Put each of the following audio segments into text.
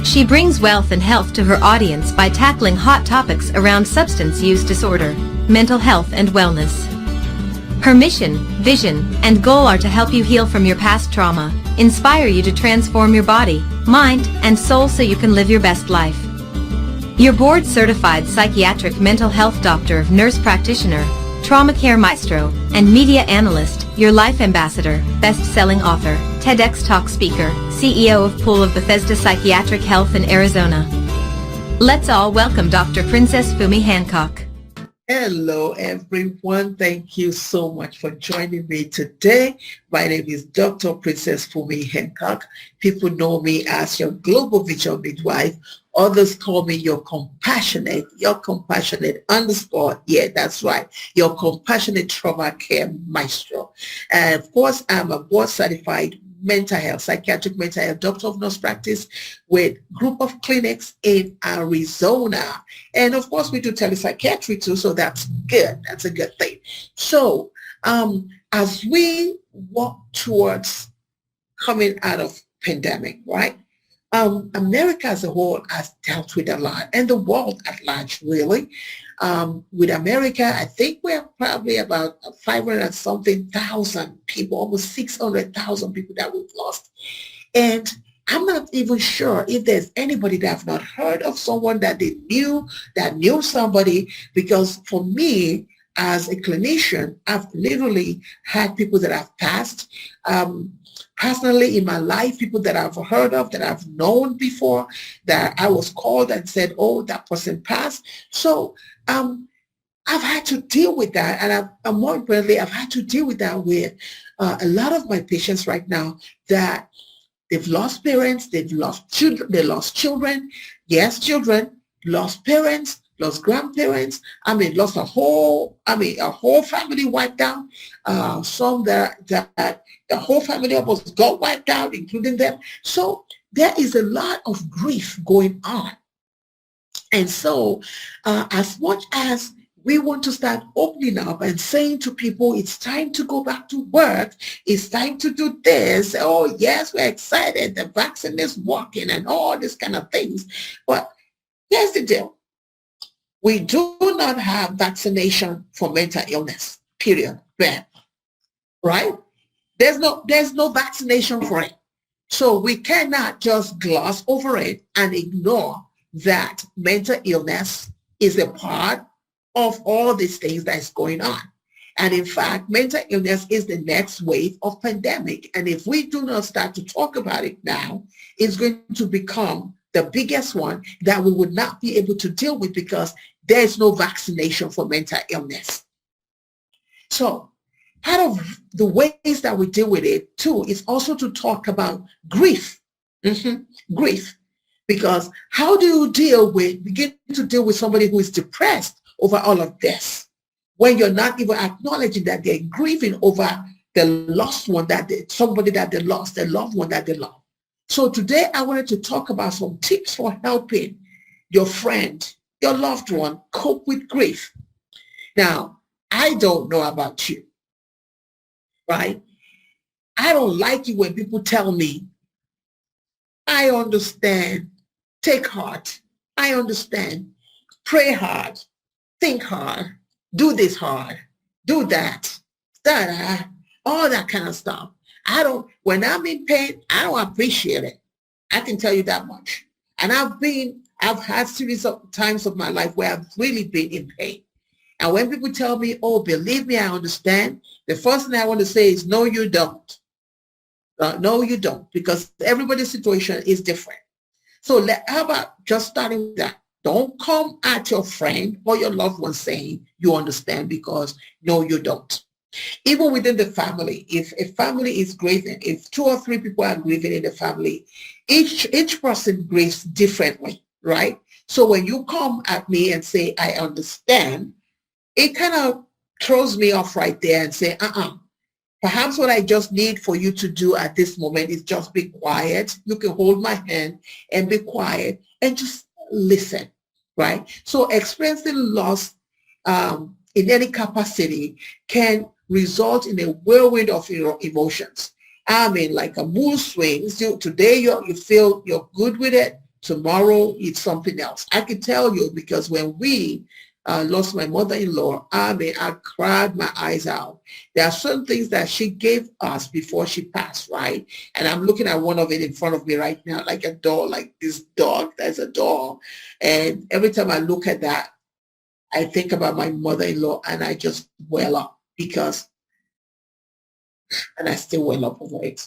She brings wealth and health to her audience by tackling hot topics around substance use disorder, mental health and wellness. Her mission, vision, and goal are to help you heal from your past trauma, inspire you to transform your body, mind, and soul so you can live your best life. Your board-certified psychiatric mental health doctor, nurse practitioner, trauma care maestro, and media analyst, your life ambassador, best-selling author, TEDx talk speaker, CEO of Pool of Bethesda Psychiatric Health in Arizona. Let's all welcome Dr. Princess Fumi Hancock. Hello everyone, thank you so much for joining me today. My name is Dr. Princess Fumi Hancock. People know me as your global vision midwife. Others call me your compassionate underscore. Yeah, that's right. Your compassionate trauma care maestro. And of course, I'm a board certified mental health, psychiatric mental health doctor of nurse practice with group of clinics in Arizona. And of course, we do telepsychiatry too, so that's good. That's a good thing. So as we walk towards coming out of pandemic, right? America as a whole has dealt with a lot, and the world at large, really. With America, I think we're probably about 500 something thousand people, almost 600,000 people that we've lost. And I'm not even sure if there's anybody that I've not heard of, someone that they knew, that knew somebody, because for me, as a clinician, I've literally had people that have passed. Personally in my life, people that I've heard of, that I've known before, that I was called and said, oh, that person passed. So I've had to deal with that. And more importantly, I've had to deal with that with a lot of my patients right now that they've lost parents, they've lost children, they lost children. Yes, children, lost parents, lost grandparents. Lost a whole family wiped out. Some that the whole family almost got wiped out, including them. So there is a lot of grief going on. And so as much as we want to start opening up and saying to people, it's time to go back to work, it's time to do this. Oh, yes, we're excited. The vaccine is working and all these kind of things. But here's the deal. We do not have vaccination for mental illness, period. Bam. Right? There's no vaccination for it. So we cannot just gloss over it and ignore that mental illness is a part of all these things that's going on. And in fact, mental illness is the next wave of pandemic. And if we do not start to talk about it now, it's going to become the biggest one that we would not be able to deal with because there's no vaccination for mental illness. So part of the ways that we deal with it too is also to talk about grief. Grief. Because how do you begin to deal with somebody who is depressed over all of this when you're not even acknowledging that they're grieving over the lost one, somebody that they lost, the loved one that they love. So today I wanted to talk about some tips for helping your friend, your loved one, cope with grief. Now, I don't know about you, right? I don't like it when people tell me, I understand, take heart, I understand, pray hard, think hard, do this hard, do that, all that kind of stuff. When I'm in pain, I don't appreciate it. I can tell you that much. And I've had series of times of my life where I've really been in pain. And when people tell me, oh, believe me, I understand, the first thing I want to say is, no, you don't. No, you don't, because everybody's situation is different. So how about just starting with that? Don't come at your friend or your loved one saying you understand, because no, you don't. Even within the family, if a family is grieving, if 2 or 3 people are grieving in the family, each person grieves differently, right? So when you come at me and say, I understand, it kind of throws me off right there and say, perhaps what I just need for you to do at this moment is just be quiet. You can hold my hand and be quiet and just listen, right? So experiencing loss in any capacity can result in a whirlwind of emotions. Like a mood swings. Today you feel you're good with it. Tomorrow it's something else. I can tell you, because when we lost my mother-in-law, I cried my eyes out. There are certain things that she gave us before she passed, right? And I'm looking at one of it in front of me right now, like a doll, like this dog. That's a doll. And every time I look at that, I think about my mother-in-law and I just well up and I still well up over it.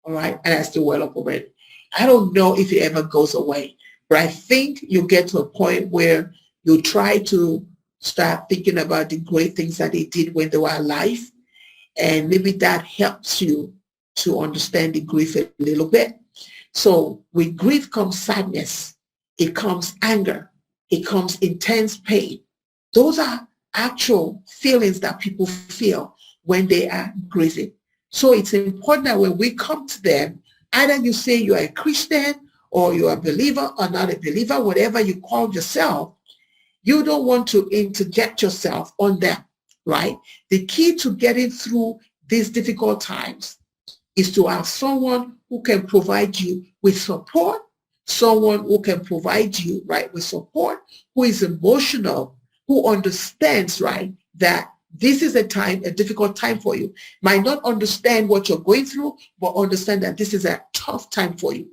All right. And I still well up over it. I don't know if it ever goes away, but I think you get to a point where you try to start thinking about the great things that they did when they were alive. And maybe that helps you to understand the grief a little bit. So with grief comes sadness. It comes anger. It comes intense pain. Those are actual feelings that people feel when they are grieving. So it's important that when we come to them, either you say you're a Christian or you're a believer or not a believer, whatever you call yourself, you don't want to interject yourself on them, right? The key to getting through these difficult times is to have someone who can provide you with support, someone who can provide you, right, with support, who is emotional, who understands, right, that this is a difficult time for you. Might not understand what you're going through, but understand that this is a tough time for you,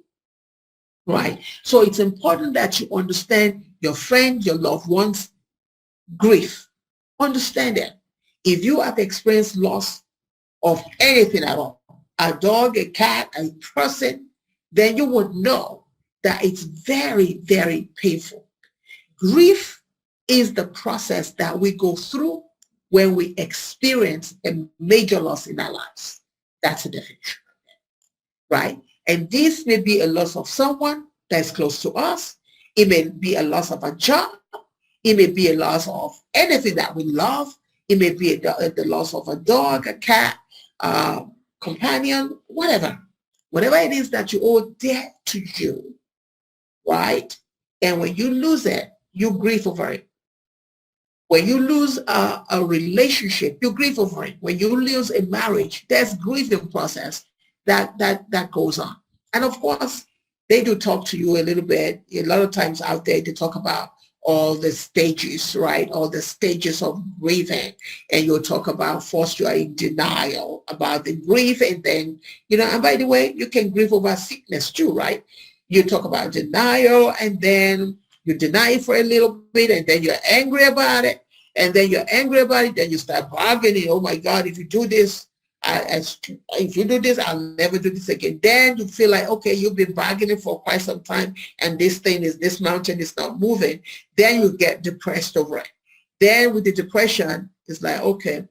right? So it's important that you understand your friend, your loved one's grief. Understand that. If you have experienced loss of anything at all, a dog, a cat, a person, then you would know that it's very, very painful. Grief is the process that we go through when we experience a major loss in our lives. That's the definition, right? And this may be a loss of someone that's close to us. It may be a loss of a job. It may be a loss of anything that we love. It may be the loss of a dog, a cat, companion, whatever. Whatever it is that you hold dear to you, right? And when you lose it, you grieve over it. When you lose a relationship, you grieve over it. When you lose a marriage, there's grieving process that goes on. And of course, they do talk to you a little bit. A lot of times out there, they talk about all the stages, right? All the stages of grieving. And you'll talk about first you are in denial about the grief. And then, and by the way, you can grieve over sickness too, right? You talk about denial and then you deny it for a little bit and then you're angry about it. And then you're angry about it, then you start bargaining. Oh my God, if you do this, if you do this, I'll never do this again. Then you feel like, okay, you've been bargaining for quite some time and this mountain is not moving. Then you get depressed over it. Then with the depression, it's like, okay, it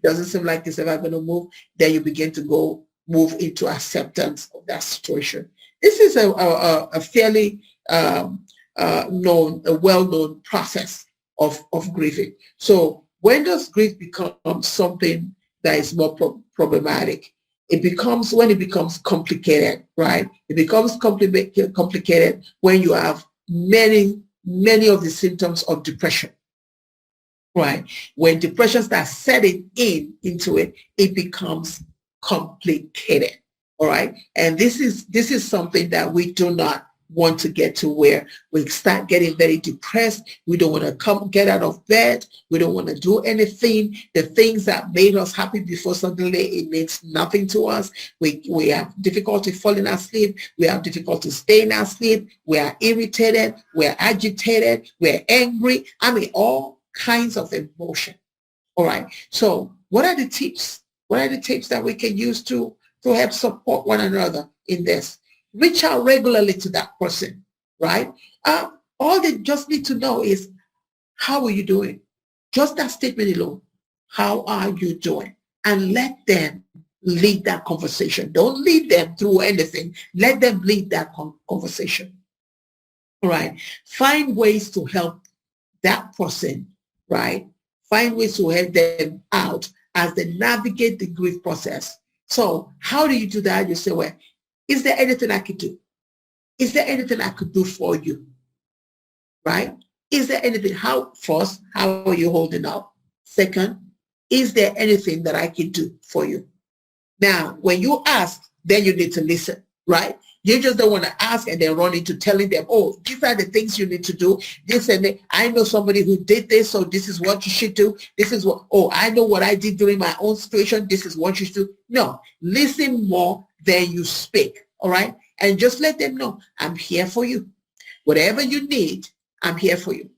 doesn't seem like it's ever going to move. Then you begin to move into acceptance of that situation. This is a fairly well-known process of grieving. So when does grief become something that is more problematic? It becomes when it becomes complicated, right? It becomes complicated when you have many of the symptoms of depression, right? When depression starts setting into it, it becomes complicated, all right? And this is something that we do not want to get to, where we start getting very depressed. We don't want to get out of bed. We don't want to do anything. The things that made us happy before, suddenly it means nothing to us. We have difficulty falling asleep. We have difficulty staying asleep. We are irritated. We are agitated. We're angry. I mean, all kinds of emotion. All right. So what are the tips? What are the tips that we can use to help support one another in this? Reach out regularly to that person, right? All they just need to know is, how are you doing? Just that statement alone. How are you doing? And let them lead that conversation. Don't lead them through anything. Let them lead that conversation. All right. Find ways to help that person, right? Find ways to help them out as they navigate the grief process. So how do you do that? You say, well, is there anything I could do? Is there anything I could do for you? Right? Is there anything? First, how are you holding up? Second, is there anything that I can do for you? Now, when you ask, then you need to listen, right? You just don't want to ask and then run into telling them, oh, these are the things you need to do. This and that. I know somebody who did this, so this is what you should do. This is what, oh, I know what I did during my own situation. This is what you should do. No, listen more than you speak, all right? And just let them know, I'm here for you. Whatever you need, I'm here for you.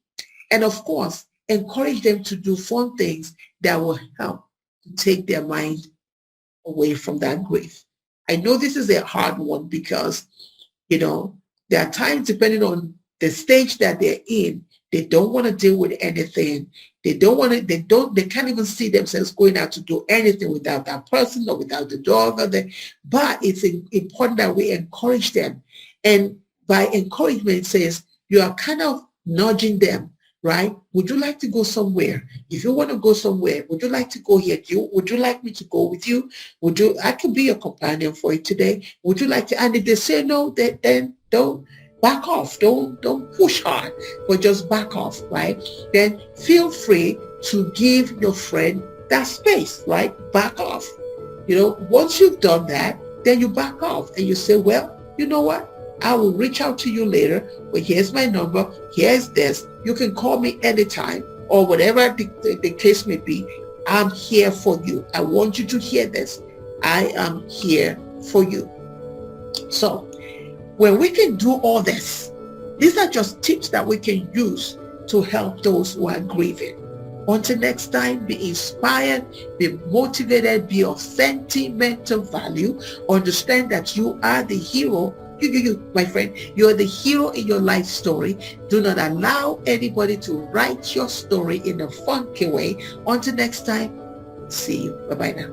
And of course, encourage them to do fun things that will help to take their mind away from that grief. I know this is a hard one because, there are times, depending on the stage that they're in, they don't want to deal with anything. They can't even see themselves going out to do anything without that person or without the dog. But it's important that we encourage them. And by encouragement, it says you are kind of nudging them, right? Would you like to go somewhere? If you want to go somewhere, would you like to go here? Would you like me to go with you? I could be your companion for you today. Would you like to? And if they say no, then don't back off. Don't push hard, but just back off, right? Then feel free to give your friend that space, right? Back off. Once you've done that, then you back off and you say, well, you know what? I will reach out to you later, but here's my number, here's this. You can call me anytime or whatever the case may be. I'm here for you. I want you to hear this. I am here for you. So when we can do all this, these are just tips that we can use to help those who are grieving. Until next time, be inspired, be motivated, be of sentimental value. Understand that you are the hero. You, my friend, you are the hero in your life story. Do not allow anybody to write your story in a funky way. Until next time, see you. Bye-bye now.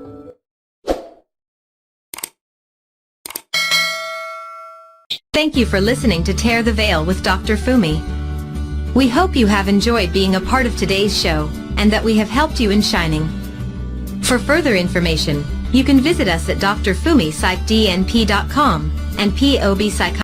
Thank you for listening to Tear the Veil with Dr. Fumi. We hope you have enjoyed being a part of today's show and that we have helped you in shining. For further information, you can visit us at drfumipsychdnp.com and pobpsychiatry.